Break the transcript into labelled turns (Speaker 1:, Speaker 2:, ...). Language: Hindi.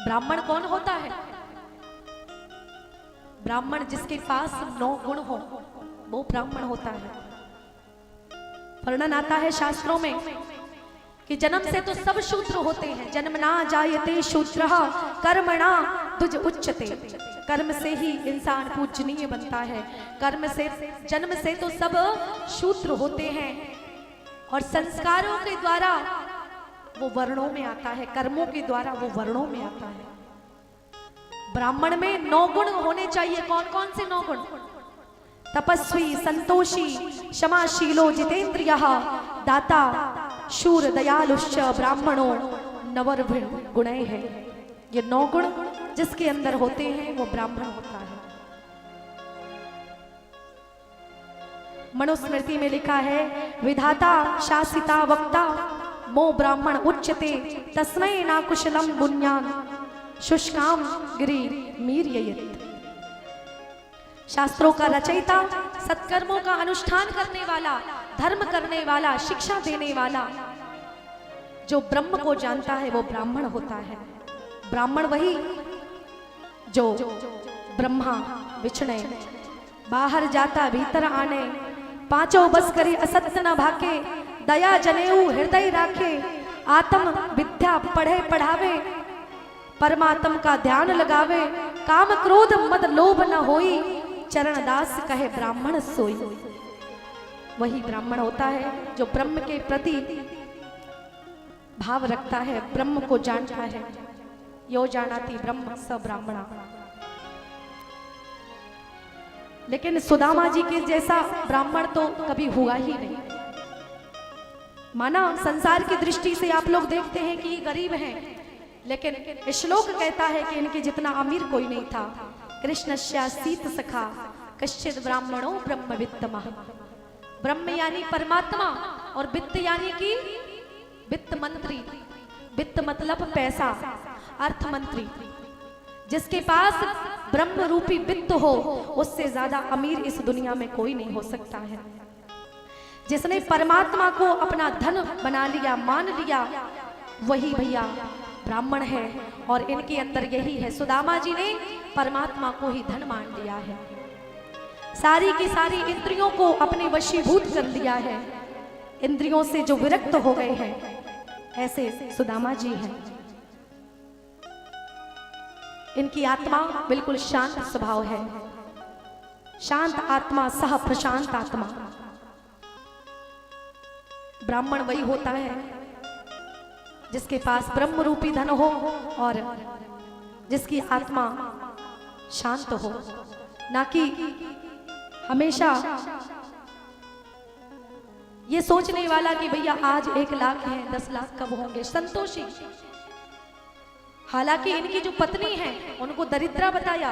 Speaker 1: ब्राह्मण कौन होता है? ब्राह्मण जिसके पास 9 गुण हो वो ब्राह्मण होता है। वर्णन आता है शास्त्रों में कि जन्म से तो सब शूद्र होते हैं। जन्मना जायते शूद्रः कर्मणा तुज उच्चते। कर्म से ही इंसान पूजनीय बनता है। कर्म से, जन्म से तो सब शूद्र होते हैं और संस्कारों के द्वारा वो वर्णों में आता है, कर्मों के द्वारा वो वर्णों में आता है। ब्राह्मण में 9 गुण होने चाहिए। कौन कौन से 9 गुण? तपस्वी, संतोषी, क्षमाशीलो, जितेंद्रियः, दाता, शूर, दयालुश्च ब्राह्मणो नवरभिण गुणै है। ये 9 गुण जिसके अंदर होते हैं वो ब्राह्मण होता है। मनुस्मृति में लिखा है, विधाता शासिता वक्ता मो ब्राह्मण उच्यते तस्मै ना कुशलम बुन्यान शुष्काम गिरि मीर्ययेत्। शास्त्रों का रचयिता, सत्कर्मों का अनुष्ठान करने वाला, धर्म करने वाला, शिक्षा देने वाला, जो ब्रह्म को जानता है वो ब्राह्मण होता है। ब्राह्मण वही जो ब्रह्मा विछणे, बाहर जाता भीतर आने, पांचों बस करे असत्य न भाके, दया जनेऊ हृदय राखे, आत्म विद्या पढ़े पढ़ावे, परमात्म का ध्यान लगावे, काम क्रोध मद लोभ न होई, चरण दास कहे ब्राह्मण सोई। वही ब्राह्मण होता है जो ब्रह्म के प्रति भाव रखता है, ब्रह्म को जानता है। यो जानाति ब्रह्म स ब्राह्मणा। लेकिन सुदामा जी के जैसा ब्राह्मण तो कभी हुआ ही नहीं। माना संसार की दृष्टि से आप लोग देखते हैं कि ये गरीब हैं, लेकिन श्लोक कहता है कि इनके जितना अमीर कोई नहीं था। कृष्णस्यासीत सखा कश्चित् ब्राह्मणो ब्रह्म वित्तमः। ब्रह्म यानी परमात्मा और वित्त यानी कि वित्त मंत्री। वित्त मतलब पैसा, अर्थ मंत्री। जिसके पास ब्रह्म रूपी वित्त हो उससे ज्यादा अमीर इस दुनिया में कोई नहीं हो सकता है। जिसने परमात्मा को अपना धन बना लिया, मान लिया, वही भैया ब्राह्मण है। और इनके अंदर यही है। सुदामा जी ने परमात्मा को ही धन मान लिया है, सारी की सारी इंद्रियों को अपने वशीभूत कर लिया है, इंद्रियों से जो विरक्त हो गए हैं, ऐसे सुदामा जी हैं। इनकी आत्मा बिल्कुल शांत स्वभाव है। शांत आत्मा सह प्रशांत आत्मा। ब्राह्मण वही होता है जिसके पास ब्रह्म रूपी धन हो और जिसकी आत्मा शांत हो, ना कि हमेशा ये सोचने वाला कि भैया आज 1 लाख है, 10 लाख कब होंगे। संतोषी। हालांकि इनकी जो पत्नी है उनको दरिद्रा बताया,